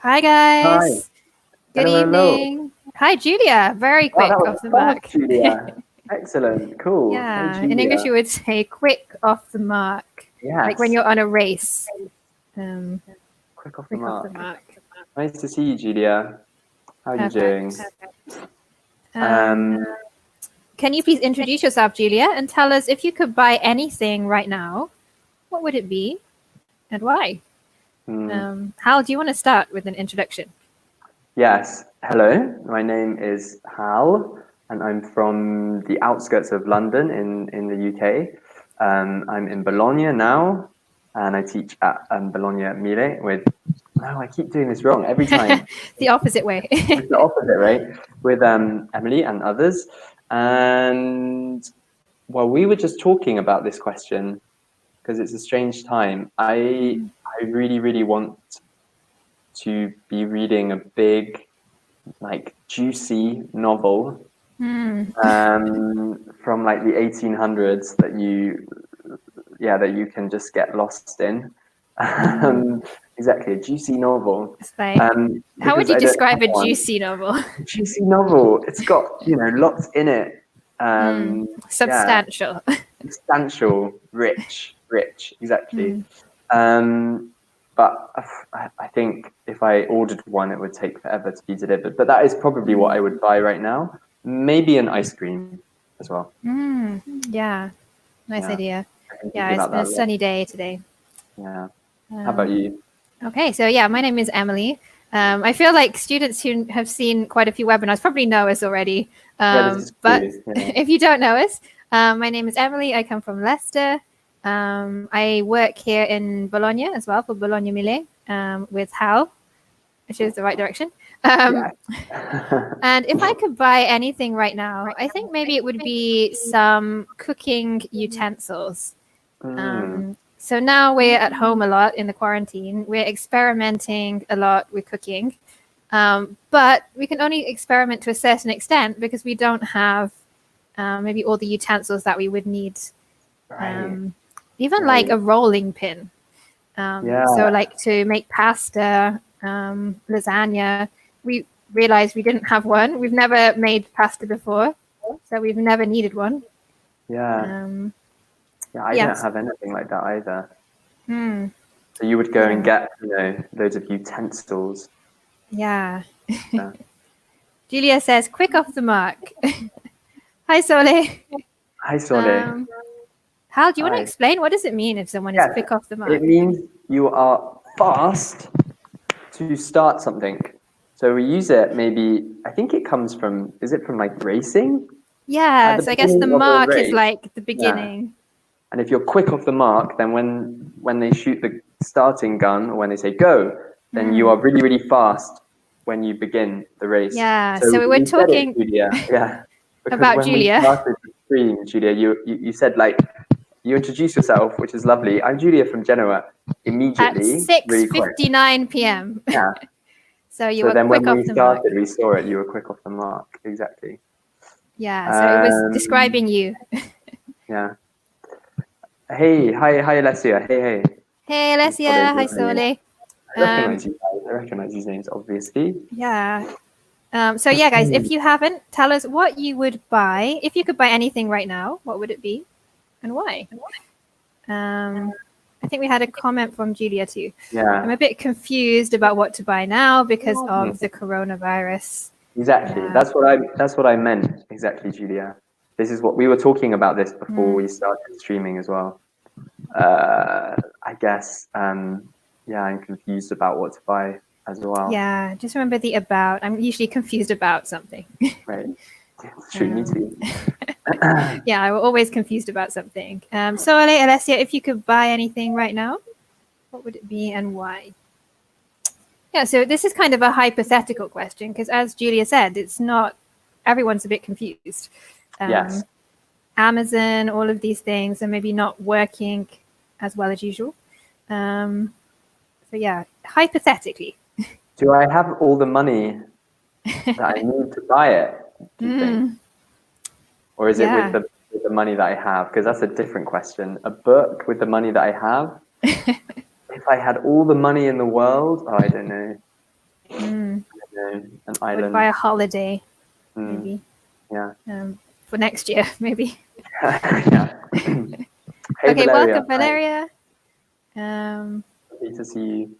Hi, Hi. guys. Good Hello, hello. evening. Hi, Julia. Very Wow, quick that was off the mark. fast, Julia. Excellent. Cool. Hey, Yeah, in English, Julia. you would say quick off the mark, like when Yes. you're on a race. Um, Quick off the quick off the mark. mark. Nice to see you, Julia. How are you doing? Perfect. Um, Can you please introduce yourself, Julia, and tell us if you could buy anything right now, what would it be and why? Hal, do you want to start with an introduction? yes. Hello. My name is Hal, and I'm from the outskirts of London in the UK. I'm in Bologna now, and I teach at Bologna Mille with. No, I keep doing this wrong every time. The opposite way. It's the opposite, right? With Emily and others. And well, we were just talking about this question because it's a strange time. I really, really want to be reading a big, like, juicy novel from like the 1800s that you can just get lost in. Exactly, a juicy novel. It's like, how would Because you I don't describe have a one. juicy novel? Juicy novel. It's got, lots in it. Yeah, Substantial. substantial, rich, exactly. But I think if I ordered one, it would take forever to be delivered. But that is probably what I would buy right now. Maybe an ice cream as well. Yeah, nice Yeah, idea. I've been Yeah, thinking it's about been a that a lot. sunny day today. Yeah. How about you? Okay, so yeah, my name is Emily. I feel like students who have seen quite a few webinars probably know us already. Yeah, this is But true. Yeah. if you don't know us, my name is Emily. I come from Leicester. I work here in Bologna as well for Bologna Mille with Hal, which is the right direction. Yeah. And if I could buy anything right now, I think maybe it would be some cooking utensils. So now we're at home a lot in the quarantine. We're experimenting a lot with cooking, but we can only experiment to a certain extent because we don't have maybe all the utensils that we would need. Right. Even like Right. a rolling pin. Yeah. So like to make pasta, lasagna, we realized we didn't have one. We've never made pasta before, so we've never needed one. Yeah. Yeah, I don't Yes. have anything like that either. So you would go and get, loads of utensils. Yeah. Yeah. Julia says, quick off the mark. Hi, Sole. Hi, Sole. Hal, do you want to Hi. explain what does it mean if someone is Yes, quick off the mark? it means you are fast to start something. So we use it maybe, I think it comes from, is it from like racing? At Yeah, the so I guess the beginning of a mark is race. like the Yeah. beginning. And if you're quick off the mark, then when they shoot the starting gun, or when they say go, then you are really, really fast when you begin the race. Yeah, So so we're we said it, talking Julia. Yeah. Because about when we Julia. started the stream, Julia, you said like, you introduced yourself, which is lovely. I'm Julia from Genoa. At Immediately, really quick. 6:59 p.m. Yeah. So you So were then when quick off we the mark. started, we saw it. You were quick off the mark. Exactly. Yeah, so it was describing you. Yeah. Hey, hi, Alessia. Hey. Hey, Alessia. Hi, Sole. I recognize you guys. I recognize these names, obviously. Yeah. So yeah, guys, if you haven't, tell us what you would buy. If you could buy anything right now, what would it be and why? I think we had a comment from Julia too. Yeah. I'm a bit confused about what to buy now because of the coronavirus. Exactly. Yeah. That's what I meant. Exactly, Julia. This is what we were talking about this before we started streaming as well. I guess, yeah, I'm confused about what to buy as well. Yeah, just remember the about. I'm usually confused about something. Right. It's true, me too. Yeah, I'm always confused about something. So, Alessia, if you could buy anything right now, what would it be and why? Yeah, so this is kind of a hypothetical question because, as Julia said, it's not everyone's a bit confused. Yes. Amazon, all of these things are maybe not working as well as usual. So yeah, hypothetically. Do I have all the money that I need to buy it, do you think? Or is it with the money that I have? Because that's a different question. A book with the money that I have? If I had all the money in the world, I don't know. Mm. An Would island. buy a holiday, Mm, maybe. yeah. For next year, maybe. Yeah. Hey, Okay, Valeria. welcome, Valeria. Um, Happy to see you.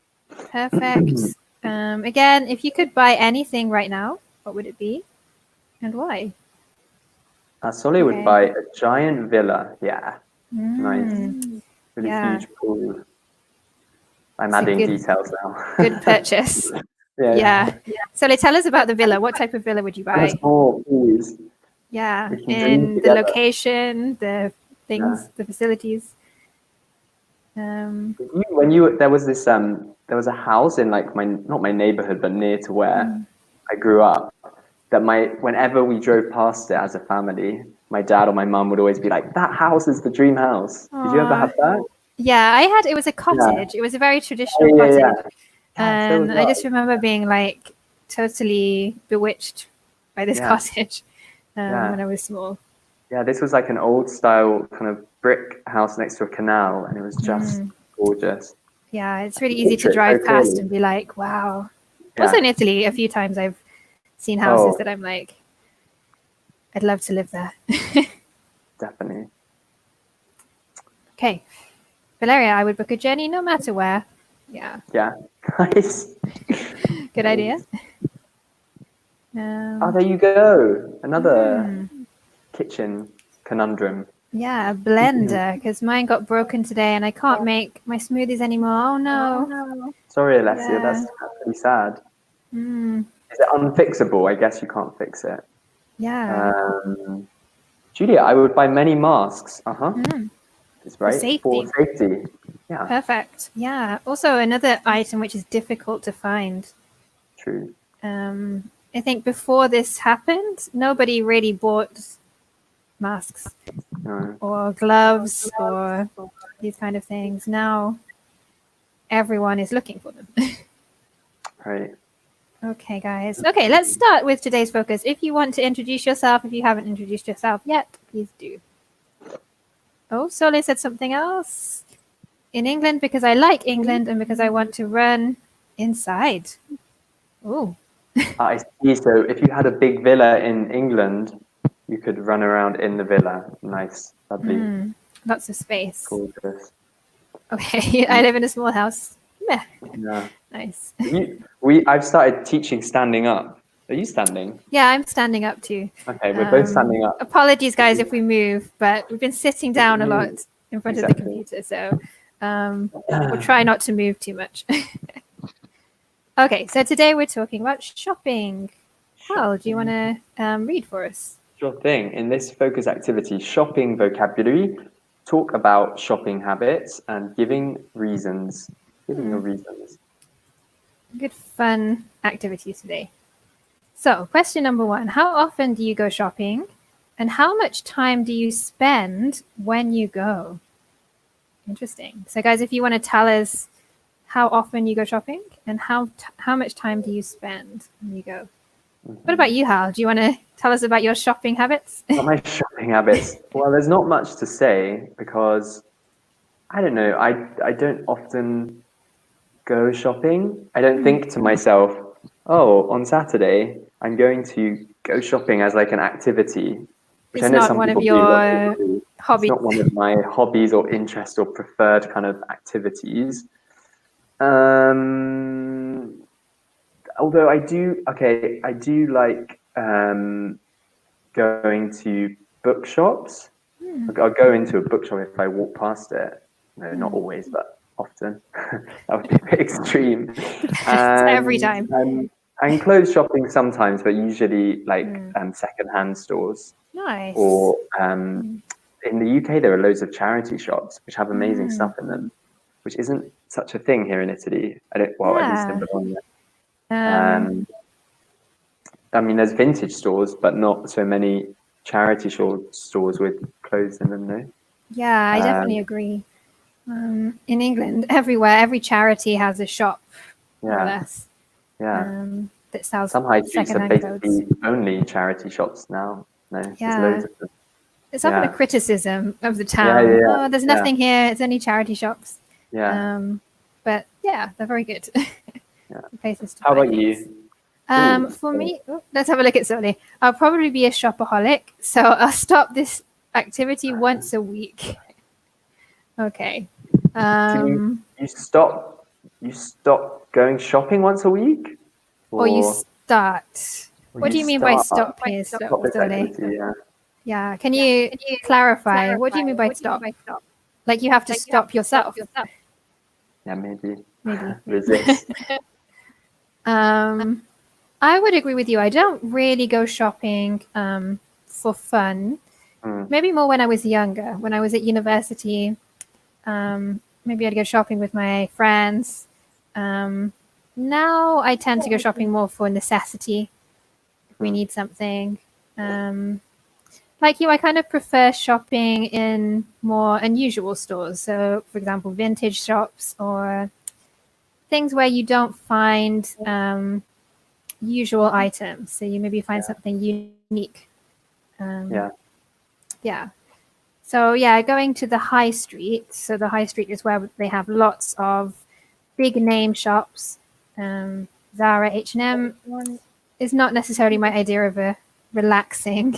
Perfect. Again, if you could buy anything right now, what would it be and why? Solly would Okay. buy a giant villa. Yeah. Nice. Really Yeah. huge pool. I'm It's a adding good- details now. Good purchase. Yeah. So tell us about the villa. What type of villa would you buy? Small, please. Yeah. We can dream In the together. location, the things, Yeah. the facilities. There was this there was a house in like not my neighborhood but near to where I grew up, that whenever we drove past it as a family, my dad or my mum would always be like, that house is the dream house. Did you ever have that? Yeah, it was a cottage. It was a very traditional Yeah, cottage. yeah. So And was I just remember being like totally bewitched by this Yeah. cottage Yeah. when I was small. Yeah, this was like an old style kind of brick house next to a canal, and it was just gorgeous. Yeah, it's really easy to Picture it drive so past clearly. and be like, wow. Yeah. Also in Italy, a few times I've seen houses Oh. that I'm like, I'd love to live there. Definitely. Okay. Valeria, I would book a journey no matter where. Yeah, Yeah. Nice. good idea. Oh, there you go. Another kitchen conundrum. Yeah, a blender, because mine got broken today and I can't make my smoothies anymore. Oh no. Sorry, Alessia, Yeah. that's pretty sad. Mm, Is it unfixable? I guess you can't fix it. yeah. Julia, I would buy many masks. It's right. safety. For safety. Yeah, Perfect. Yeah. Also, another item which is difficult to find. true. I think before this happened, nobody really bought masks No. or gloves or these kind of things. Now everyone is looking for them. Right. Okay, guys. Okay, let's start with today's focus. If you want to introduce yourself, if you haven't introduced yourself yet, please do. Oh, Sole said something else. In England, because I like England and because I want to run inside. Oh, I see. So if you had a big villa in England, you could run around in the villa. Nice. Lovely. lots of space. Gorgeous. Okay, I live in a small house. Meh. Yeah. Nice. I've started teaching standing up. Are you standing? Yeah, I'm standing up too. Okay, we're both standing up. Apologies, guys, if we move, but we've been sitting down a lot in front of the Exactly. computer, so we'll try not to move too much. Okay, so today we're talking about shopping. Hal, do you want to read for us? Sure thing. In this focus activity, shopping vocabulary, talk about shopping habits and giving reasons. Giving your reasons. Good fun activities today. So, question number 1, how often do you go shopping? And how much time do you spend when you go? Interesting. So, guys, if you want to tell us how often you go shopping and how much time do you spend when you go? What about you, Hal? Do you want to tell us about your shopping habits? My shopping habits. Well, there's not much to say because I don't know. I don't often go shopping. I don't think to myself, oh, on Saturday I'm going to go shopping as like an activity. Which It's I know not some one of people your do. hobbies. It's not one of my hobbies or interests or preferred kind of activities. Although I do like going to bookshops. I'll go into a bookshop if I walk past it. No, not always, but often. That would be a bit extreme. Every time. And clothes shopping sometimes, but usually like secondhand stores. Nice. Or in the UK, there are loads of charity shops which have amazing stuff in them, which isn't such a thing here in Italy. At least in Bologna. I mean, there's vintage stores, but not so many charity stores with clothes in them, no? Yeah, I definitely agree. In England, everywhere, every charity has a shop, more or less, that sells Some high streets are secondhand basically clothes. only charity shops now. No, there's Yeah. loads of them. It's often a criticism of the town. Yeah. Oh, there's nothing here. It's only charity shops. Yeah. But yeah, they're very good. places to How buy about things. you? For me, let's have a look at Soli. I'll probably be a shopaholic, so I'll stop this activity once a week. Okay. You stop going shopping once a week? Or you start. Or What do you mean by stop here, stop this Soli? activity, yeah. Yeah. Can you clarify? What do you mean by stop? Like you have to stop yourself? Yeah, maybe. Maybe. Resist. I would agree with you. I don't really go shopping for fun. Maybe more when I was younger, when I was at university. Maybe I'd go shopping with my friends. Now I tend to go shopping more for necessity. If we need something. Like you, I kind of prefer shopping in more unusual stores. So, for example, vintage shops or things where you don't find usual items. So you maybe find something unique. Yeah. So yeah, going to the high street. So the high street is where they have lots of big name shops. Zara, H&M is not necessarily my idea of a relaxing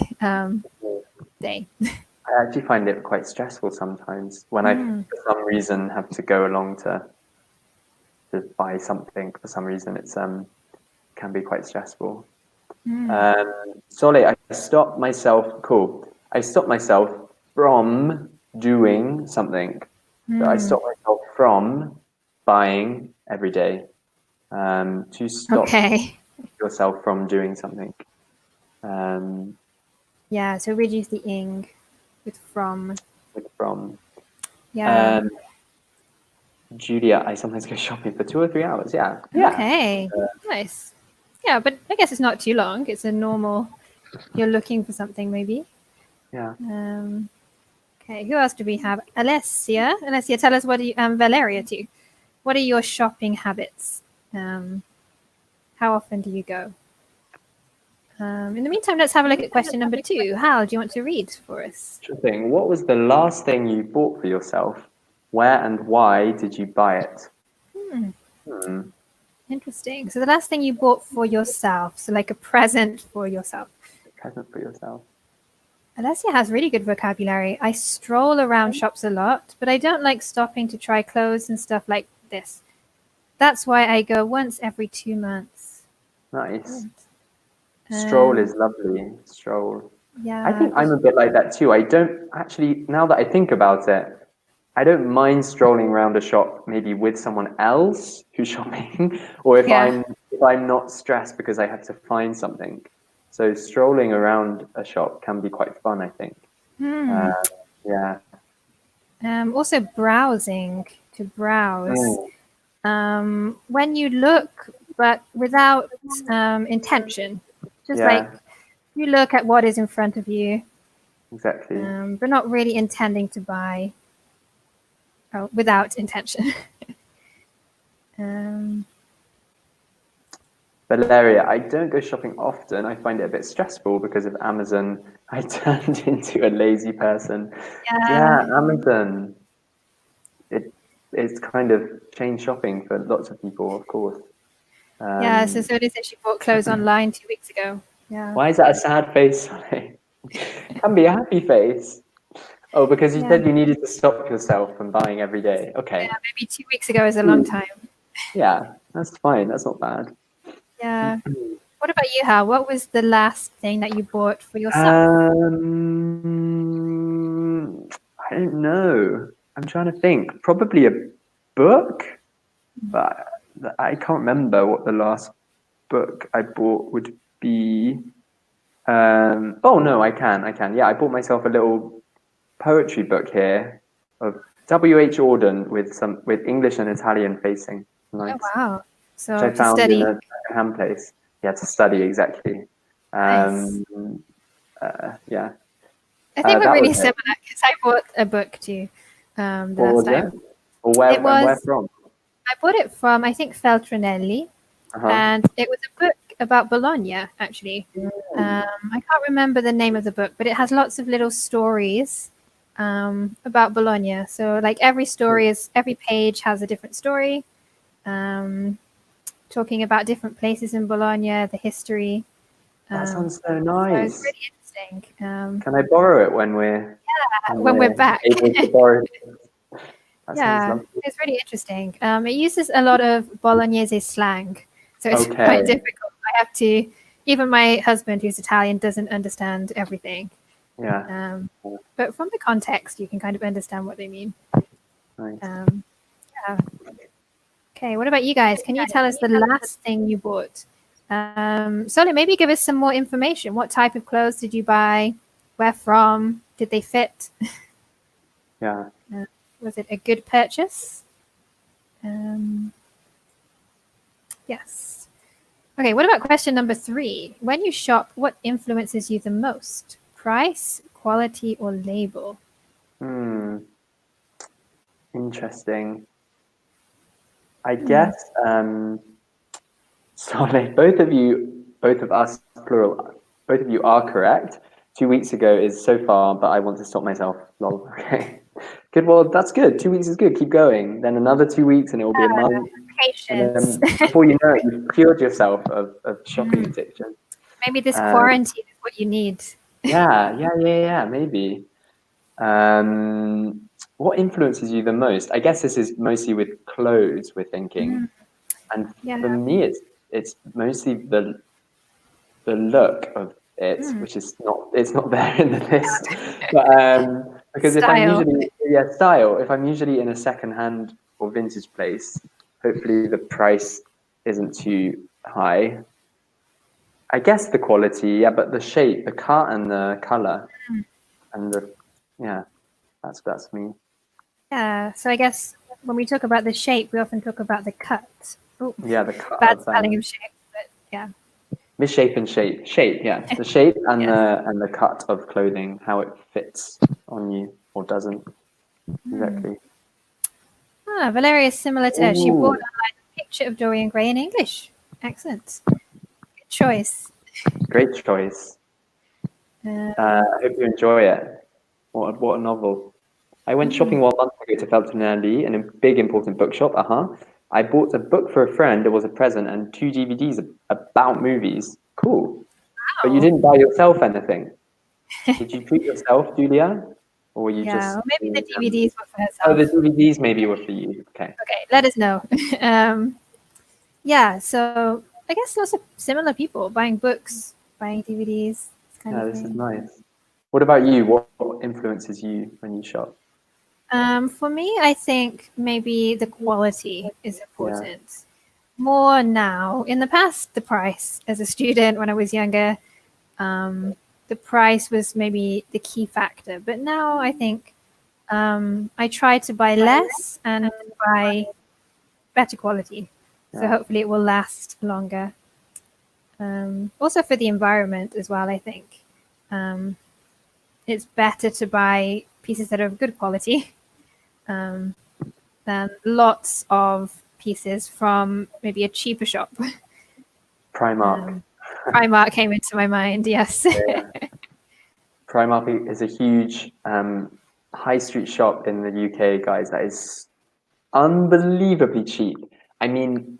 day. I actually find it quite stressful sometimes when I, for some reason, have to go along to buy something. For some reason, it's can be quite stressful. Sole, I stopped myself. Cool. I stopped myself from doing something. So I stopped myself from buying every day. To stop yourself from doing something. Yeah, so reduce the ing with from. With from. Yeah. Julia, I sometimes go shopping for 2 or 3 hours. Yeah. Okay. Nice. Yeah, but I guess it's not too long. It's a normal. You're looking for something, maybe. Yeah. Okay. Who else do we have? Alessia. Alessia, tell us what do you. Valeria too. What are your shopping habits? How often do you go? In the meantime, let's have a look at question number 2. Hal, do you want to read for us? Sure thing. What was the last thing you bought for yourself? Where and why did you buy it? Interesting. So the last thing you bought for yourself, so like a present for yourself. A present for yourself. Alessia has really good vocabulary. I stroll around shops a lot, but I don't like stopping to try clothes and stuff like this. That's why I go once every 2 months. Nice. Stroll is lovely. Stroll. Yeah. I think I'm a bit like that too. I don't actually, now that I think about it, I don't mind strolling around a shop maybe with someone else who's shopping, or if I'm not stressed because I have to find something. So strolling around a shop can be quite fun, I think. Yeah. Also browsing, to browse. When you look, but without intention, just like you look at what is in front of you. Exactly. But not really intending to buy. Without intention. Valeria, I don't go shopping often. I find it a bit stressful because of Amazon. I turned into a lazy person. Yeah, Amazon. It's kind of changed shopping for lots of people, of course. Yeah, so Soli said she bought clothes online 2 weeks ago. Yeah. Why is that a sad face? Can be a happy face. Oh, because you said you needed to stop yourself from buying every day. Okay. Yeah, maybe 2 weeks ago is a long time. Yeah, that's fine. That's not bad. Yeah. What about you, Hal? What was the last thing that you bought for yourself? I don't know. I'm trying to think. Probably a book, but I can't remember what the last book I bought would be. Oh no, I can. Yeah, I bought myself a little poetry book here of W.H. Auden with English and Italian facing. Nice. Oh wow! So which I to found study. in a hand place. Yeah, to study exactly. Nice. Yeah. I think we're really similar because I bought a book too. The last time. Or where from? I bought it from, I think, Feltrinelli, and it was a book about Bologna, actually. I can't remember the name of the book, but it has lots of little stories about Bologna. So, like every page has a different story. talking about different places in Bologna, the history. That sounds so So it's nice. really interesting. Can I borrow it when we're When we're back. able to borrow? That sounds Yeah, lovely. it's really interesting. It uses a lot of Bolognese slang, so it's Okay. quite difficult. I have to, even my husband, who's Italian, doesn't understand everything. Yeah. But from the context, you can kind of understand what they mean. Nice. Yeah. Okay, what about you guys? Can you tell us the last thing you bought? Soli, maybe give us some more information. What type of clothes did you buy? Where from? Did they fit? Yeah. Was it a good purchase? Yes. Okay, what about question number 3? When you shop, what influences you the most? Price, quality, or label? Interesting. I guess, sorry, both of us, plural, both of you are correct. 2 weeks ago is so far, but I want to stop myself. Lol. Okay. Good. Well, that's good. 2 weeks is good. Keep going. Then another 2 weeks and it will be a month. Patience. And then before you know it, you've cured yourself of shopping addiction. Maybe this quarantine is what you need. Yeah, maybe. What influences you the most? I guess this is mostly with clothes we're thinking. And for me, it's mostly the look of it, which is not there in the list. But because Style. if I'm usually in a second-hand or vintage place, hopefully the price isn't too high. I guess the quality, but the shape, the cut and the color, and that's me. Yeah, so I guess when we talk about the shape, we often talk about the cut. Ooh, Yeah, the cut. bad spelling of shape, but yeah. Misshapen shape. The shape and the cut of clothing, how it fits on you or doesn't. Exactly. Valeria is similar to her. She Ooh. bought online a picture of Dorian Gray in English. Excellent. Good choice. Great choice. I hope you enjoy it. What a novel. I went shopping 1 month ago to Felton and Lee, in a big important bookshop. I bought a book for a friend. It was a present, and 2 DVDs about movies. Cool. Wow. But you didn't buy yourself anything. Did you treat yourself, Julia? Or were you just... Well, maybe the DVDs were for herself. Oh, the DVDs maybe were for you. Okay, let us know. So I guess lots of similar people buying books, buying DVDs. This is nice. What about you? What influences you when you shop? For me, I think maybe the quality is important. More now. In the past, the price. As a student, when I was younger, the price was maybe the key factor. But now I think I try to buy less and buy better quality. So hopefully it will last longer. Also for the environment as well, I think. It's better to buy pieces that are of good quality than lots of pieces from maybe a cheaper shop. Primark. Primark came into my mind, yes. Primark is a huge high street shop in the UK, guys, that is unbelievably cheap. I mean,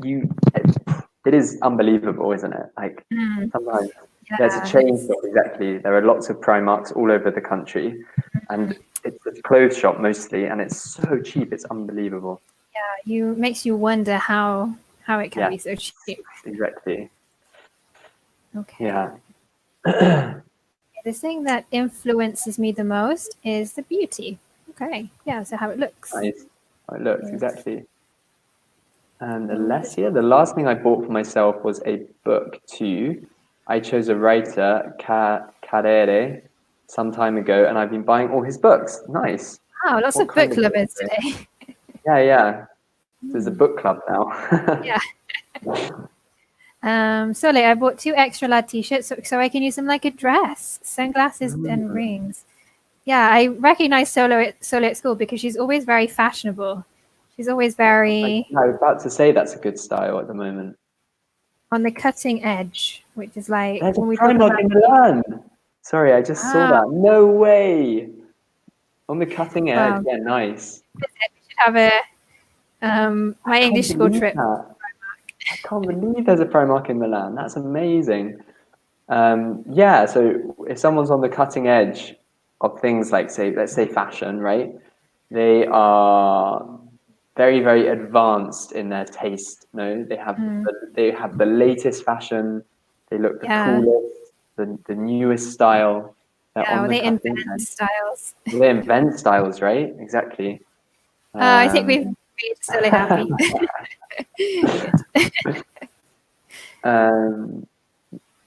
it is unbelievable, isn't it? Like sometimes there's a chain shop, exactly. There are lots of Primarks all over the country, and it's a clothes shop mostly, and it's so cheap. It's unbelievable. Yeah, makes you wonder how it can be so cheap. Exactly. Okay. Yeah. The thing that influences me the most is the beauty. Okay. Yeah. So how it looks. Nice. How it looks, exactly. And Alessia, the last thing I bought for myself was a book too. I chose a writer, Carrere, some time ago, and I've been buying all his books. Nice. Wow, lots of book lovers today. Yeah. There's a book club now. Yeah. Sole, I bought 2 extra large t-shirts so I can use them like a dress, sunglasses and rings. Yeah, I recognize Sole at school because she's always very fashionable. She's always very... I was about to say that's a good style at the moment. On the cutting edge, which is like... There's when a we talk Primark about in Milan. Sorry, I just saw that. No way. On the cutting edge. Yeah, nice. We should have a my English school trip. I can't believe there's a Primark in Milan. That's amazing. Yeah, so if someone's on the cutting edge of things like, say, let's say fashion, right? They are very, very advanced in their taste. No, they have the latest fashion. They look the Yeah. coolest, the newest style. They're Yeah, on or the they cutting invent edge. styles. They invent styles, right? Exactly. I think we've made Sole happy. Good.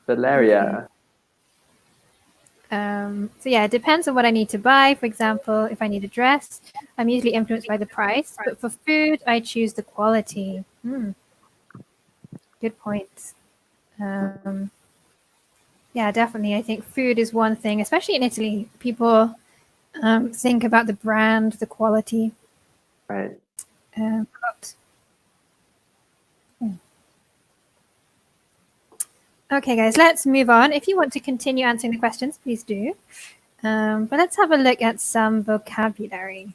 Valeria. So yeah, it depends on what I need to buy. For example, if I need a dress, I'm usually influenced by the price. But for food, I choose the quality. Good point. Yeah, definitely. I think food is one thing, especially in Italy. People think about the brand, the quality. Right. But okay, guys, let's move on. If you want to continue answering the questions, please do. But let's have a look at some vocabulary.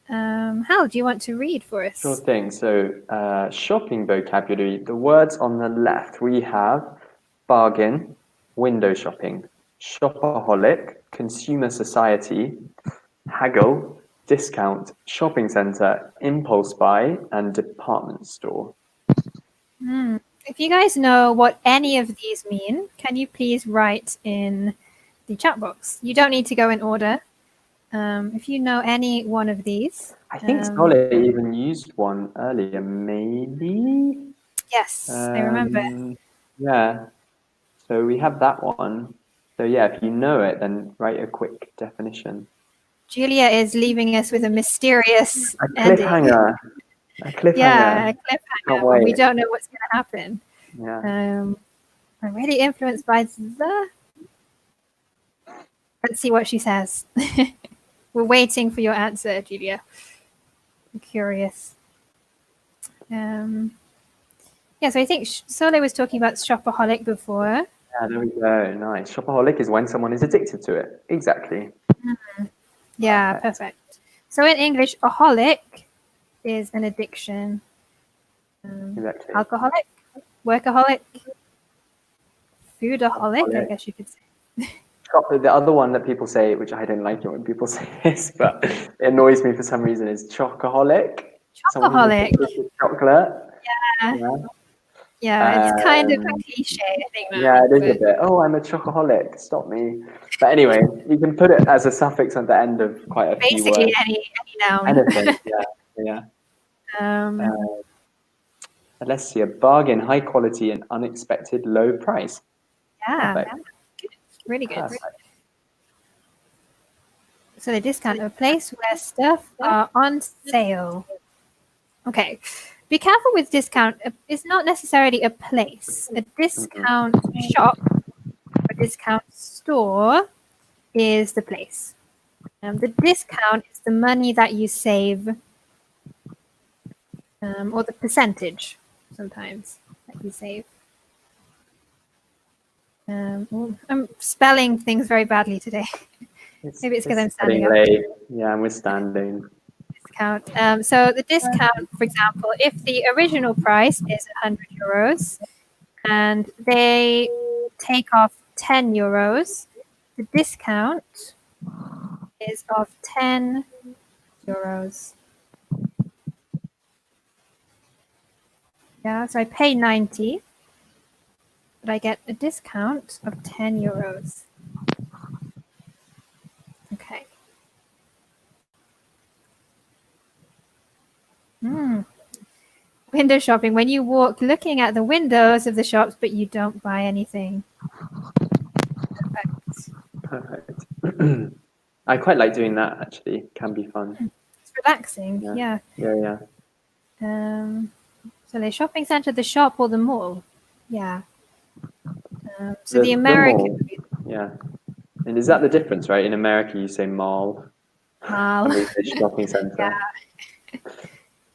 Hal, do you want to read for us? Sure thing. So, shopping vocabulary. The words on the left, we have bargain, window shopping, shopaholic, consumer society, haggle, discount, shopping center, impulse buy, and department store. If you guys know what any of these mean, can you please write in the chat box? You don't need to go in order. If you know any one of these. I think Sole even used one earlier, maybe? Yes, I remember. Yeah. So we have that one. So yeah, if you know it, then write a quick definition. Julia is leaving us with a mysterious A ending. cliffhanger. A cliffhanger. Yeah, a Can't cliffhanger. When we wait. don't know what's going to happen. Yeah. I'm really influenced by the. Let's see what she says. We're waiting for your answer, Julia. I'm curious. Yeah, so I think Sole was talking about shopaholic before. Yeah, there we go. Nice. Shopaholic is when someone is addicted to it. Exactly. Yeah, perfect. So in English, aholic is an addiction. Exactly. Alcoholic, workaholic, foodaholic, I Alcoholic. guess you could say. The other one that people say, which I don't like it when people say this, but it annoys me for some reason, is chocoholic. Someone who's Chocoholic. addicted to chocolate. Yeah. Yeah, it's kind of a cliche, I think. Now, Yeah, it is a but bit. Oh, I'm a chocoholic. Stop me. But anyway, you can put it as a suffix at the end of quite a few basically, words. any noun. Anything. Yeah. Let's see. A bargain, high quality, and unexpected low price. Yeah, Perfect. really good. Perfect. So the discount, a place where stuff are on sale. Okay, be careful with discount. It's not necessarily a place. A discount shop, a discount store is the place. The discount is the money that you save, or the percentage sometimes that you save. I'm spelling things very badly today. Maybe it's because I'm standing up. Late. Yeah, we're standing. Discount. So the discount, for example, if the original price is 100 euros and they take off 10 euros, the discount is of 10 euros. Yeah, so I pay 90, but I get a discount of 10 euros. Okay. Window shopping, when you walk looking at the windows of the shops, but you don't buy anything. Perfect. I quite like doing that, actually. Can be fun. It's relaxing, yeah. Yeah. So the shopping center, the shop, or the mall? Yeah. So the The American. mall. Yeah. And is that the difference, right? In America, you say mall. Mall. And we say shopping center.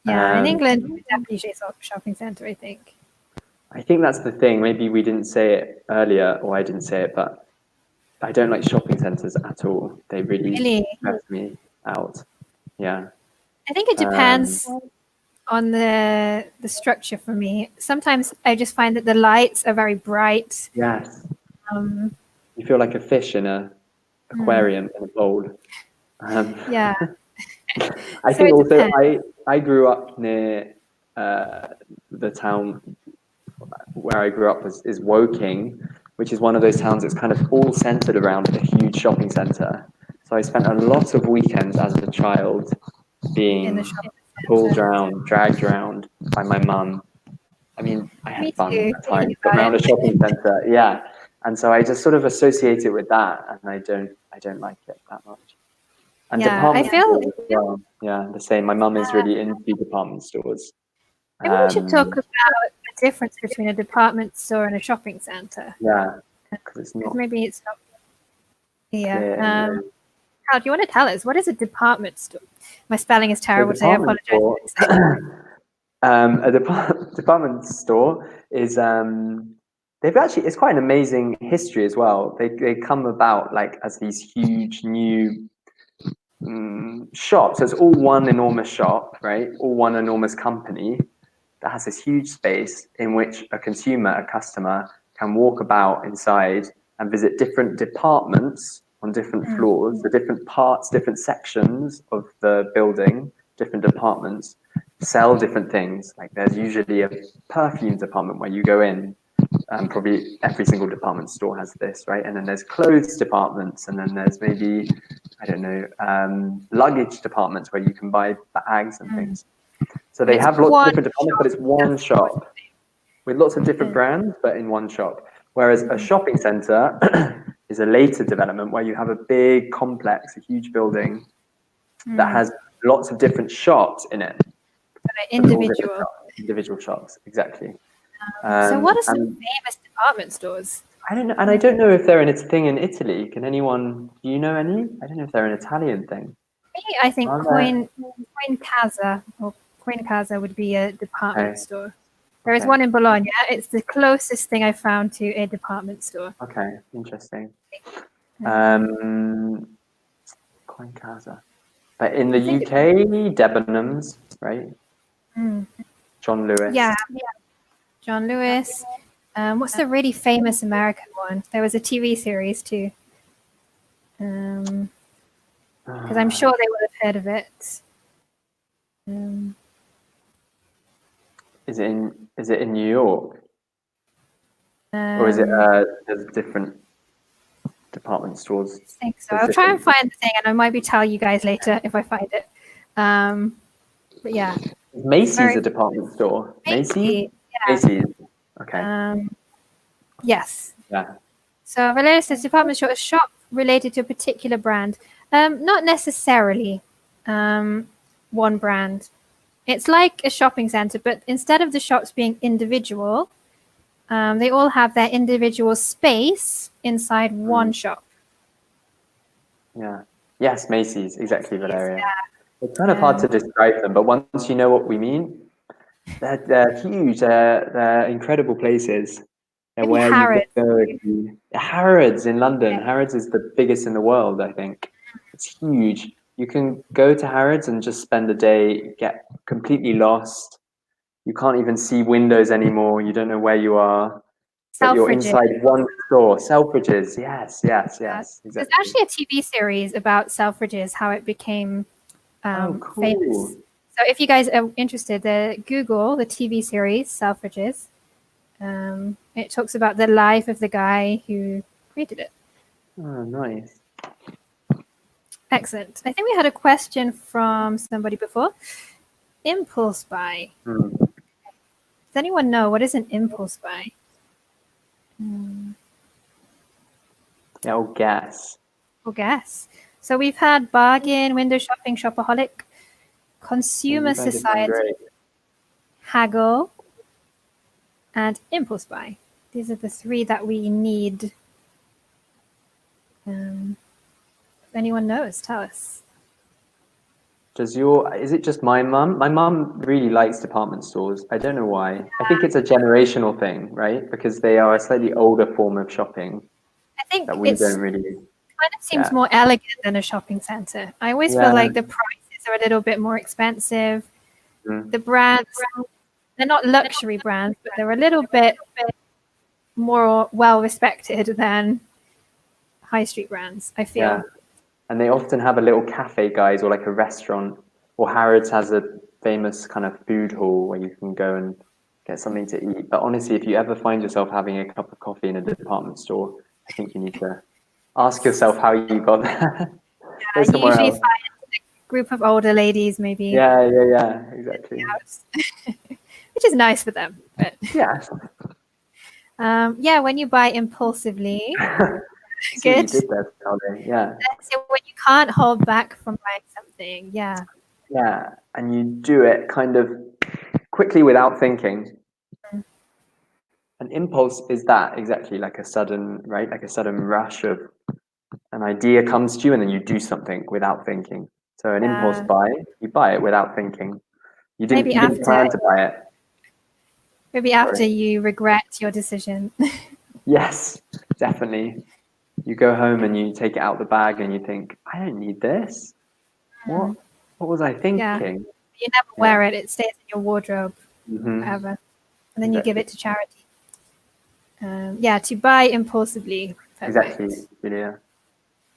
Yeah, in England, we definitely say shopping center, I think. I think that's the thing. Maybe we didn't say it earlier, or I didn't say it, but I don't like shopping centers at all. They really stress me out. Yeah. I think it depends on the structure for me. Sometimes I just find that the lights are very bright. Yes. Um, You feel like a fish in a aquarium in a bowl. yeah. I So think it also depends. I grew up near the town where I grew up is Woking, which is one of those towns that's kind of all centered around a huge shopping center. So I spent a lot of weekends as a child In the being shopping pulled center. around, dragged around by my mum. I mean, I Me had fun too, at thinking times, but about around it. a shopping center, yeah. And so I just sort of associate it with that, and I don't like it that much. And Yeah, I department feel stores as well. Yeah, the same. My mum is really into department stores. maybe we should talk Um, about the difference between a department store and a shopping center. yeah, because it's Because not maybe it's not. Yeah. clear. No. Carl, do you want to tell us what is a department store? My spelling is So terrible today. I department apologize. store, department store is they've actually it's quite an amazing history as well. They come about like as these huge new shops. So it's all one enormous shop, right? All one enormous company that has this huge space in which a consumer, a customer, can walk about inside and visit different departments on different floors, the different parts, different sections of the building, different departments, sell different things. Like there's usually a perfume department where you go in, probably every single department store has this, right? And then there's clothes departments, and then there's maybe, I don't know, luggage departments where you can buy bags and things. So they It's have lots of one different departments, but it's one shop with lots of different brands, but in one shop. Whereas a shopping center is a later development where you have a big complex, a huge building that has lots of different shops in it. individual. Individual shops, exactly. So what are some And famous department stores? I don't know, and I don't know if they're in its thing in Italy. Can anyone? Do you know any? I don't know if they're an Italian thing. Me, I think Are there? Coin Casa or Coin Casa would be a department Okay. store. There is Okay. one in Bologna. It's the closest thing I found to a department store. Okay, interesting. Coin Casa. But in the UK, Debenhams, right? John Lewis. Yeah, John Lewis. What's the really famous American one? There was a TV series too. Because I'm sure they would have heard of it. Is it in New York? Or is it there's different department stores? I think so. I'll try and find the thing, and I might be tell you guys later if I find it. But yeah, Macy's a department store. Macy's? Yeah. Macy's. Okay. Yes. Yeah. So Valeria says department store, a shop related to a particular brand. Not necessarily one brand. It's like a shopping center, but instead of the shops being individual, they all have their individual space inside one shop. Yeah. Yes, Macy's. Exactly, Valeria. Yeah. It's kind of hard to describe them, but once you know what we mean, they're huge. They're incredible places. They're Maybe where Harrods. you go. Harrods in London. Harrods is the biggest in the world, I think. It's huge. You can go to Harrods and just spend a day, get completely lost. You can't even see windows anymore. You don't know where you are. But you're inside one store. Selfridges. Yes. Exactly. There's actually a TV series about Selfridges, how it became cool. famous. So if you guys are interested, Google the TV series Selfridges. It talks about the life of the guy who created it. Oh, nice. Excellent. I think we had a question from somebody before. Impulse buy. Does anyone know what is an impulse buy? Yeah, or guess. Or guess. So we've had bargain, window shopping, shopaholic, consumer society, haggle, and impulse buy. These are the three that we need. If anyone knows, tell us. Is it just my mum? My mum really likes department stores. I don't know why. I think it's a generational thing, right? Because they are a slightly older form of shopping. I think that we don't really. Kind of seems more elegant than a shopping center. I always feel like the prices are a little bit more expensive. Mm. the brands, they're not luxury brands, but they're a little bit more well respected than high street brands, I feel. Yeah. And they often have a little cafe, guys, or like a restaurant. Or Harrods has a famous kind of food hall where you can go and get something to eat. But honestly, if you ever find yourself having a cup of coffee in a department store, I think you need to ask yourself how you got there. Go You somewhere usually else. find a group of older ladies, maybe. Yeah, exactly. Which is nice for them. But Yeah. yeah, when you buy impulsively, See what you good. did there, Charlie. Yeah. So when you can't hold back from buying something, yeah. Yeah. And you do it kind of quickly without thinking. An impulse is that exactly like a sudden, right? Like a sudden rush of an idea comes to you and then you do something without thinking. So an impulse buy, you buy it without thinking. You didn't plan to buy it. Maybe after you regret your decision. Yes, definitely. You go home and you take it out the bag and you think, I don't need this. What was I thinking? Yeah. You never wear it. It stays in your wardrobe forever. And then you give it to charity. Yeah, to buy impulsively. Perfect. Exactly, Julia.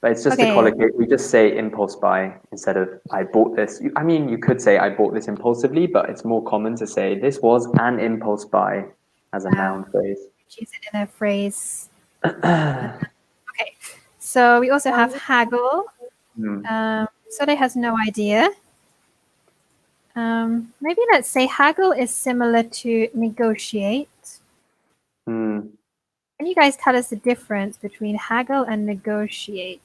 But it's just to collocate. We just say impulse buy instead of I bought this. I mean, you could say I bought this impulsively, but it's more common to say this was an impulse buy as a noun phrase. Use it in a phrase. Okay, so we also have haggle. Sole has no idea. Maybe let's say haggle is similar to negotiate. Can you guys tell us the difference between haggle and negotiate?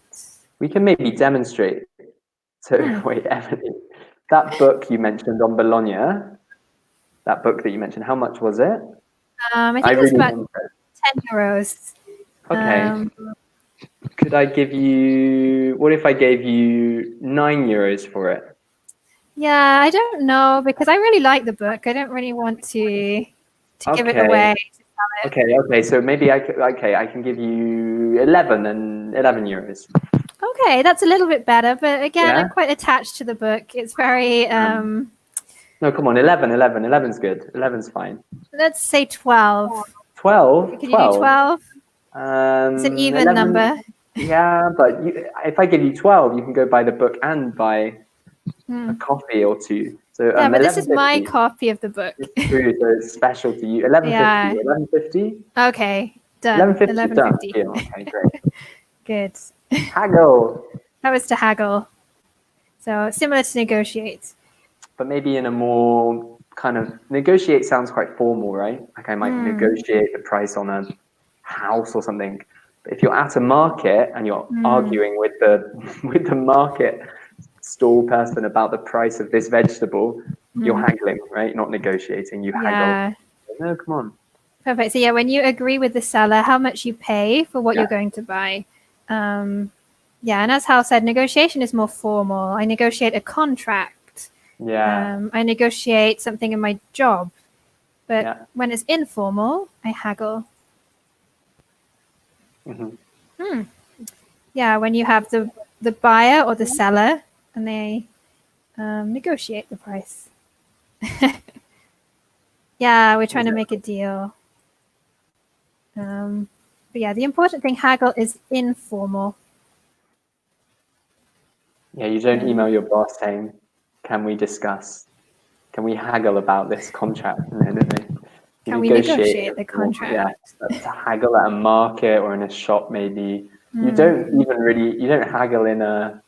We can maybe demonstrate. So wait, Emily, that book you mentioned on Bologna, that book that you mentioned, how much was it? I think it was about 10 euros. Okay. Could I give you, what if I gave you 9 euros for it? Yeah, I don't know, because I really like the book. I don't really want to give it away. Okay. So maybe I can give you 11 euros. Okay, that's a little bit better, but again, I'm quite attached to the book. It's very no, come on, 11. 11's good. 11's fine. Let's say 12. 12? Can you do 12? It's an even 11, number. Yeah, but if I give you 12, you can go buy the book and buy a coffee or two. So yeah, but this is my copy of the book. It's true, so it's special to you. 11.50. 11.50? Okay, done. 11.50. Okay, great. Good. Haggle. That was to haggle. So similar to negotiate. But maybe in a more kind of, negotiate sounds quite formal, right? Like I might negotiate the price on a house or something. But if you're at a market and you're arguing with the market stall person about the price of this vegetable, you're haggling, right? You're not negotiating, you haggle. No, come on. Perfect. So yeah, when you agree with the seller how much you pay for what you're going to buy. Yeah, and as Hal said, negotiation is more formal. I negotiate a contract. Yeah. I negotiate something in my job. But when it's informal, I haggle. Yeah, when you have the buyer or the seller and they negotiate the price. Yeah, we're trying to make a deal. But yeah, the important thing, haggle, is informal. Yeah, you don't email your boss saying, can we discuss? Can we haggle about this contract? No, don't they? Can we negotiate the contract? Yeah, to haggle at a market or in a shop maybe. You don't haggle in a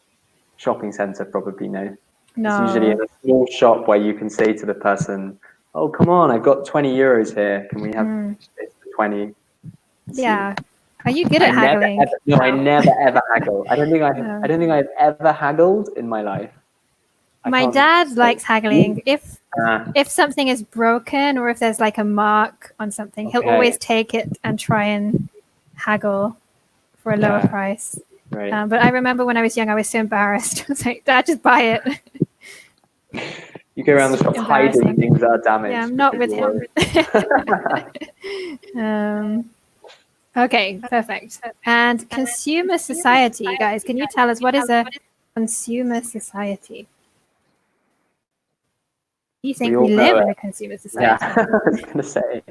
shopping center probably, no. No. It's usually in a small shop where you can say to the person, oh, come on, I've got 20 euros here. Can we have this for 20? Yeah. Are you good at haggling? I never ever haggle. I don't think I've ever haggled in my life. My dad likes haggling. If something is broken or if there's like a mark on something, he'll always take it and try and haggle for a lower price. Right. But I remember when I was young, I was so embarrassed. I was like, Dad, just buy it. You go around the shop hiding things that are damaged. Yeah, I'm not with him. Okay, perfect. And consumer society, guys, can you tell us what is a consumer society? You think We we all live know in it. a consumer Yeah, society? I was gonna say.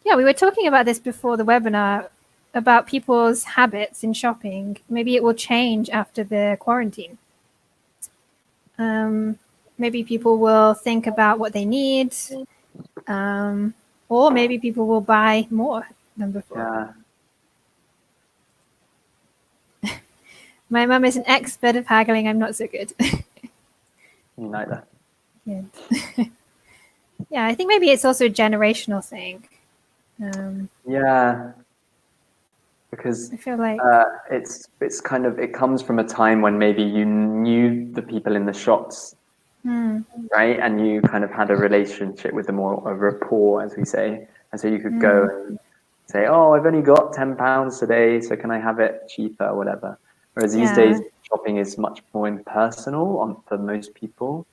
Yeah, we were talking about this before the webinar about people's habits in shopping. Maybe it will change after the quarantine. Maybe people will think about what they need, or maybe people will buy more than before. Yeah. My mum is an expert of haggling. I'm not so good. Me neither. Yeah. Yeah, I think maybe it's also a generational thing. Yeah. Because I feel like it's kind of, it comes from a time when maybe you knew the people in the shops, right? And you kind of had a relationship with them, or a rapport, as we say. And so you could go and say, oh, I've only got £10 today, so can I have it cheaper or whatever. Whereas these days, shopping is much more impersonal for most people.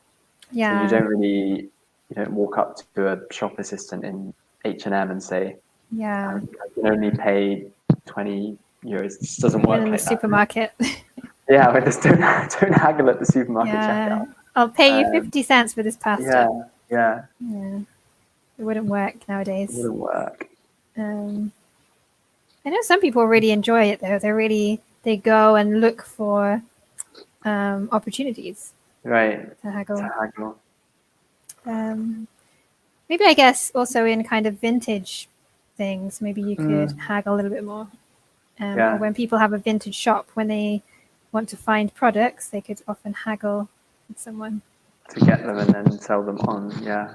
So you don't walk up to a shop assistant in H&M and say, I can only pay 20 euros. It just doesn't work in the like that. supermarket. Yeah, we just don't haggle at the supermarket checkout. I'll pay you 50 cents for this pasta. Yeah. It wouldn't work nowadays. It wouldn't work. I know some people really enjoy it though. They go and look for opportunities. Right. To haggle. To haggle. Maybe I guess also in kind of vintage things, maybe you could haggle a little bit more. Or when people have a vintage shop, when they want to find products, they could often haggle with someone. To get them and then sell them on. Yeah.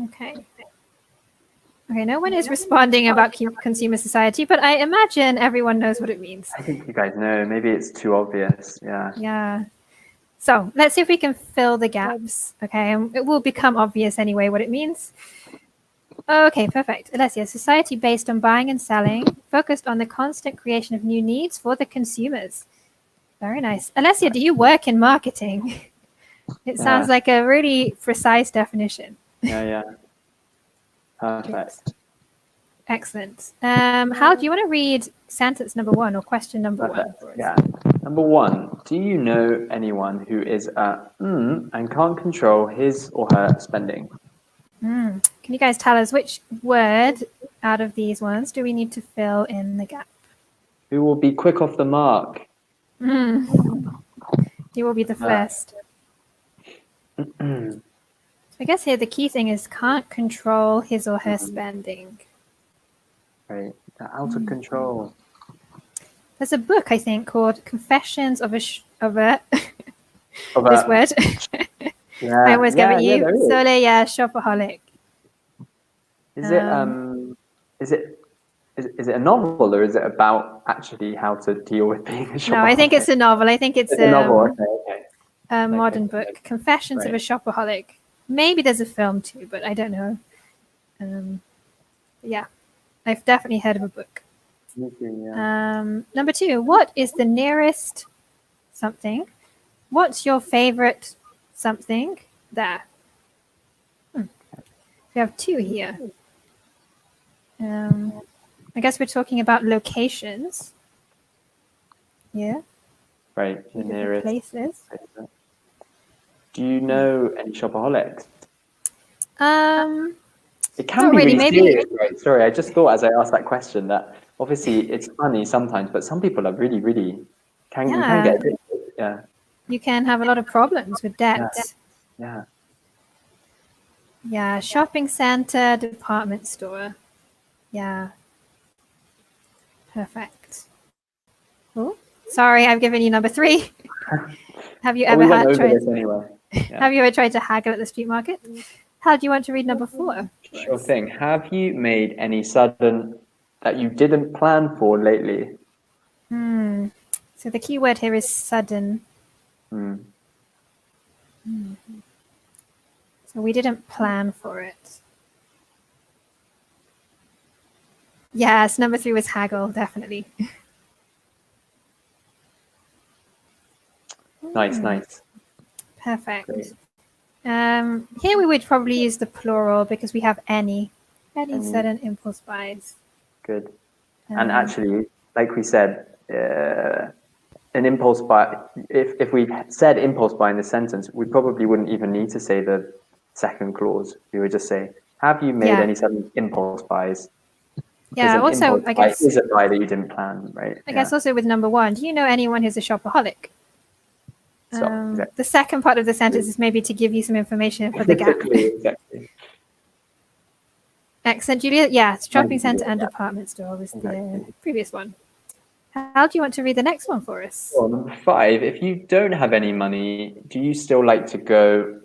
Okay. Okay, no one is responding about consumer society, but I imagine everyone knows what it means. I think you guys know. Maybe it's too obvious. Yeah. Yeah. So let's see if we can fill the gaps. Okay, it will become obvious anyway what it means. Okay, perfect. Alessia, society based on buying and selling, focused on the constant creation of new needs for the consumers. Very nice. Alessia, do you work in marketing? It sounds like a really precise definition. Yeah. Perfect. Excellent. Hal, do you want to read sentence number 1 or question number 1 for us? Yeah. Number 1, do you know anyone who is and can't control his or her spending? Can you guys tell us which word out of these ones do we need to fill in the gap? Who will be quick off the mark? You will be the first. I guess here the key thing is can't control his or her spending. Right, they're out of control. There's a book I think called Confessions of a this word. I always give it you. Soleil Shopaholic. Is it a novel, or is it about actually how to deal with being a shopaholic? No, I think it's a novel. I think it's a novel. Okay. A modern book. Confessions of a Shopaholic. Maybe there's a film too, but I don't know. Yeah, I've definitely heard of a book. Me too, yeah. Number 2, what is the nearest something? What's your favorite something there? We have 2 here. I guess we're talking about locations. Yeah. Right, the nearest places. Do you know any shopaholics? It can not be really, really serious, right? Sorry, I just thought as I asked that question that obviously it's funny sometimes, but some people are really, you can get addicted. Yeah. You can have a lot of problems with debt. Yeah. Yeah, shopping center, department store. Yeah. Perfect. Oh, sorry, I've given you number 3. Have you ever Have you ever tried to haggle at the street market? How do you want to read number 4? Sure thing. Have you made any sudden that you didn't plan for lately? So the key word here is sudden. So we didn't plan for it. Yes, number 3 was haggle, definitely. Nice. Perfect. Here we would probably use the plural because we have any sudden impulse buys. Good. And actually, like we said, an impulse buy, if we said impulse buy in the sentence, we probably wouldn't even need to say the second clause. We would just say, have you made Yeah. any sudden impulse buys? Because Yeah. an Also, impulse I buy guess is a buy that you didn't plan, right? I guess also with number one, do you know anyone who's a shopaholic? Exactly. The second part of the sentence is maybe to give you some information for the gap. Exactly. Excellent, Julia. Yeah, shopping Julia, center and yeah. department store was the Exactly. previous one. How do you want to read the next one for us? Well, number 5, if you don't have any money, do you still like to go?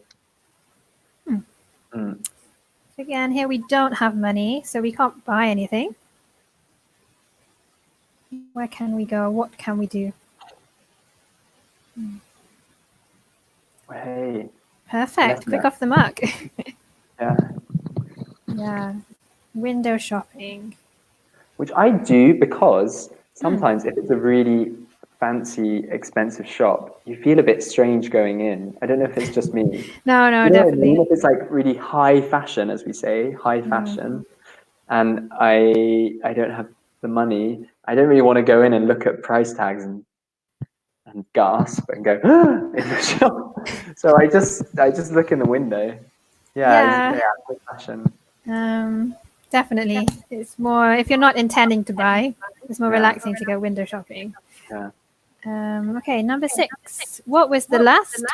Again, here we don't have money, so we can't buy anything. Where can we go? What can we do? Hey. Perfect. Definitely. Quick off the mark. Yeah. Yeah. Window shopping. Which I do because sometimes if it's a really fancy, expensive shop, you feel a bit strange going in. I don't know if it's just me. No, You know what I definitely. mean? If it's like really high fashion, as we say, high fashion, and I don't have the money, I don't really want to go in and look at price tags and gasp and go in the shop. So I just look in the window. Yeah. High fashion. Definitely. It's more, if you're not intending to buy, it's more relaxing to go window shopping. Yeah. Okay, number 6. What was the last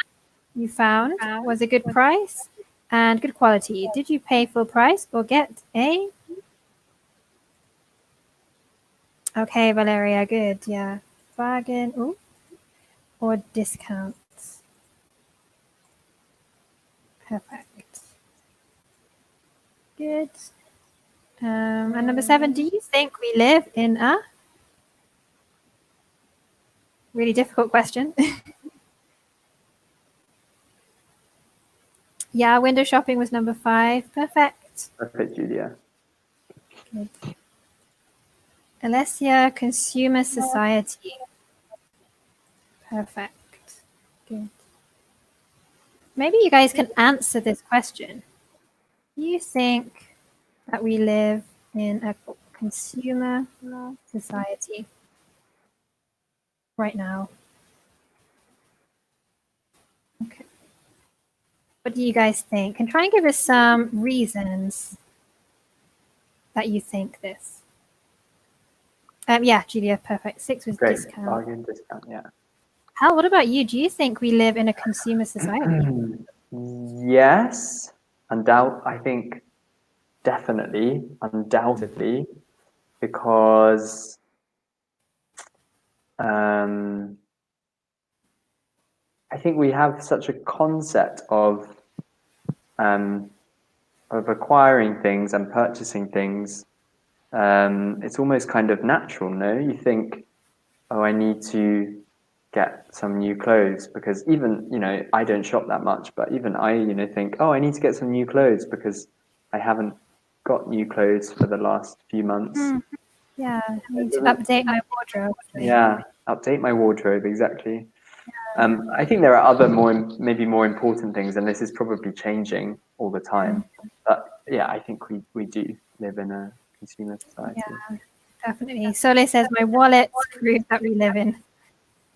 you found? Was a good price and good quality. Did you pay full price or get a... Okay, Valeria, good. Yeah. Bargain. Ooh. Or discounts. Perfect. Good. And number 7, do you think we live in a... Really difficult question. Yeah, window shopping was number 5. Perfect. Perfect, Julia. Good. Alessia, consumer society. Perfect. Good. Maybe you guys can answer this question. Do you think that we live in a consumer society right now? Okay. What do you guys think? And try and give us some reasons that you think this. Yeah, Julia, perfect. 6 was Great. discount. Bargain discount, yeah. Hal, what about you? Do you think we live in a consumer society? Yes, I think definitely, undoubtedly, because I think we have such a concept of acquiring things and purchasing things. It's almost kind of natural, no? You think, oh, I need to get some new clothes because even, I don't shop that much, but even I, think, oh, I need to get some new clothes because I haven't got new clothes for the last few months. Yeah, I need to update my wardrobe. Yeah, update my wardrobe, exactly. I think there are other maybe more important things, and this is probably changing all the time. But yeah, I think we do live in a consumer society. Yeah, definitely. Sole says my wallet proves that we live in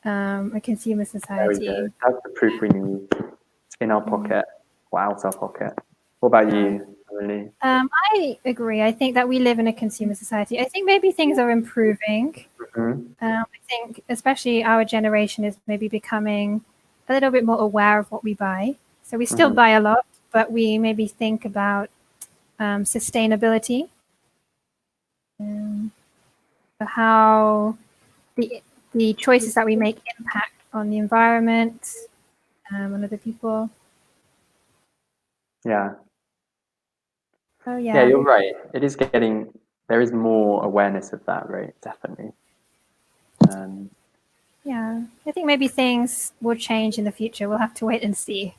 a consumer There we society. go. That's the proof we need. It's in our pocket or out our pocket. What about you, Emily? I agree. I think that we live in a consumer society. I think maybe things are improving. I think especially our generation is maybe becoming a little bit more aware of what we buy. So we still buy a lot, but we maybe think about sustainability, how the choices that we make impact on the environment, on other people. Yeah. Oh Yeah, you're right. There is more awareness of that, right? Definitely. Yeah, I think maybe things will change in the future. We'll have to wait and see.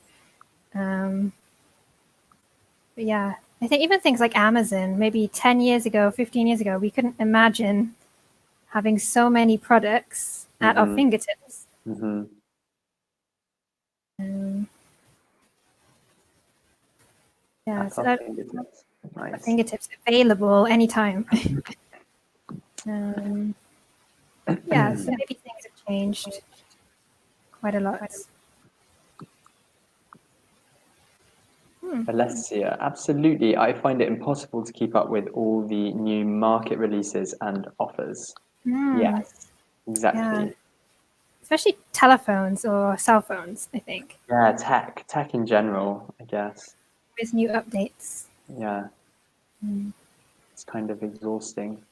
But yeah, I think even things like Amazon, maybe 10 years ago, 15 years ago, we couldn't imagine having so many products at our fingertips. Yeah, so that Nice. fingertips available anytime. Yeah, so maybe things have changed. quite a lot. Alessia, absolutely. I find it impossible to keep up with all the new market releases and offers. Yes, exactly. Especially telephones or cell phones, I think. Yeah, tech in general, I guess. With new updates. Yeah, it's kind of exhausting.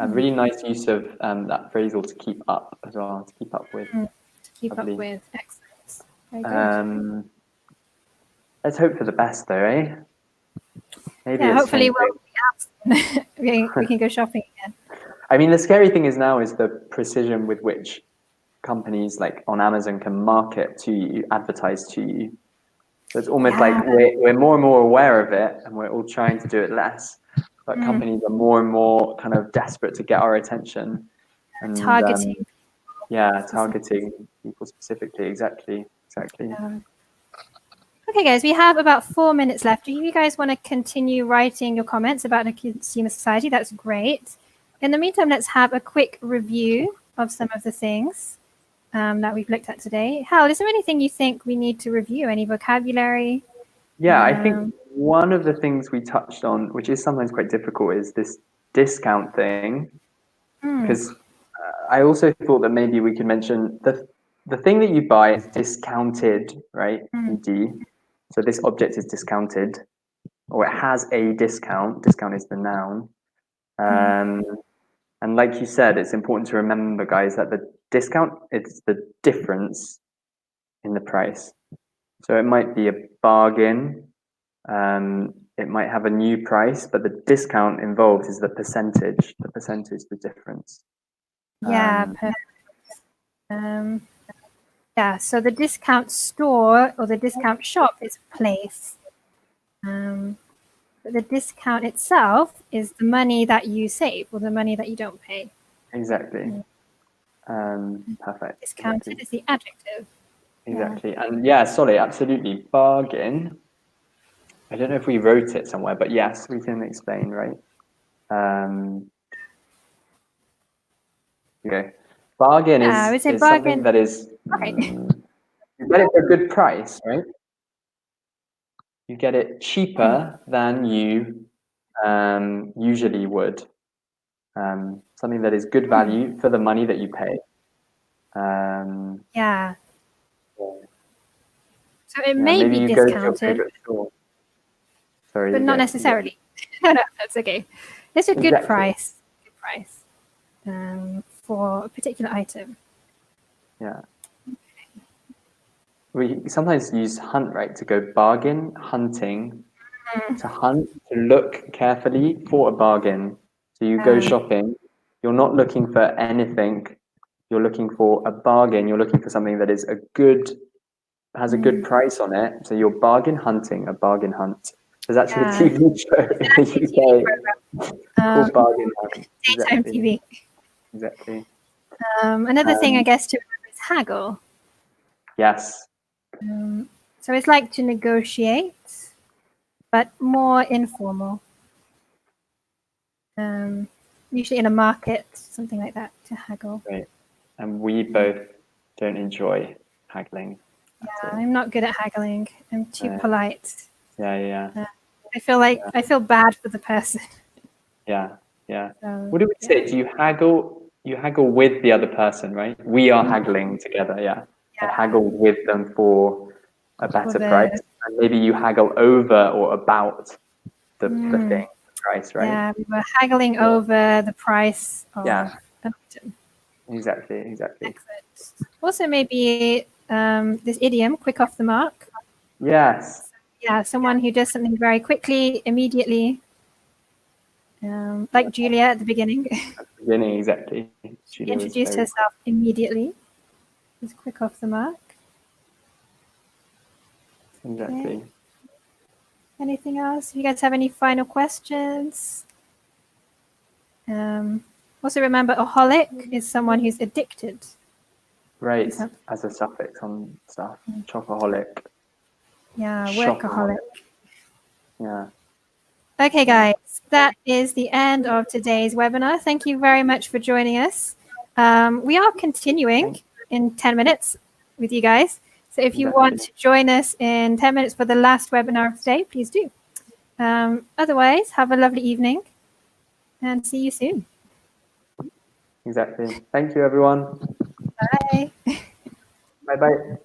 A really nice use of that phrasal to keep up as well, to keep up with. To keep Lovely. up with. Excellent. Very good. Let's hope for the best, though, eh? Maybe Yeah, it's hopefully changing. we can go shopping again. I mean, the scary thing is now is the precision with which companies like on Amazon can market to you, advertise to you. So it's almost like we're more and more aware of it, and we're all trying to do it less. But companies are more and more kind of desperate to get our attention. And, Targeting. Targeting people specifically. Exactly. Okay, guys, we have about 4 minutes left. Do you guys want to continue writing your comments about the consumer society? That's great. In the meantime, let's have a quick review of some of the things that we've looked at today. Hal, is there anything you think we need to review? Any vocabulary? Yeah, I think one of the things we touched on, which is sometimes quite difficult, is this discount thing. Because I also thought that maybe we could mention the thing that you buy is discounted, right? ED. So this object is discounted, or it has a discount. Discount is the noun. And like you said, it's important to remember, guys, that the discount is the difference in the price. So it might be a bargain. It might have a new price, but the discount involved is the percentage. The percentage, the difference. Yeah, perfect. So the discount store or the discount shop is a place. But the discount itself is the money that you save or the money that you don't pay. Exactly. Perfect. Discounted is the adjective. Exactly. And yeah, sorry, absolutely. Bargain. I don't know if we wrote it somewhere, but yes, we can explain, right? Okay. Bargain is something that is, you get it for a good price, right? You get it cheaper than you usually would. Something that is good value for the money that you pay. So it may be discounted, sorry, but not necessarily. No, that's okay. It's a good price. Good price for a particular item. Yeah. We sometimes use hunt, right, to go bargain, hunting, to hunt, to look carefully for a bargain. So you go shopping, you're not looking for anything, you're looking for a bargain, you're looking for something that is has a good price on it. So you're bargain hunting, a bargain hunt. There's actually a TV show in the UK called Bargain Hunt. Daytime TV. Exactly. Another thing, I guess, to remember is haggle. Yes. So it's like to negotiate, but more informal. Usually in a market, something like that, to haggle. Right. And we both don't enjoy haggling. Yeah, I'm not good at haggling. I'm too polite. Yeah. I feel bad for the person. Yeah. What do we say? Do you haggle? You haggle with the other person, right? We are haggling together. Yeah. I haggle with them for a better price, and maybe you haggle over or about the thing, the price, right? Yeah, we were haggling over the price of an item. Exactly. Excellent. Also, maybe this idiom, quick off the mark. Yes. Yeah, someone who does something very quickly, immediately, like Julia at the beginning. At the beginning, exactly. She introduced herself immediately. It's quick off the mark. Exactly. Okay. Anything else? You guys have any final questions? Also remember, aholic is someone who's addicted. Right, as a suffix on stuff. Shopaholic. Yeah, workaholic. Yeah. Okay, guys, that is the end of today's webinar. Thank you very much for joining us. We are continuing in 10 minutes with you guys. So if you want to join us in 10 minutes for the last webinar of today, please do. Otherwise, have a lovely evening and see you soon. Exactly. Thank you, everyone. Bye. Bye-bye.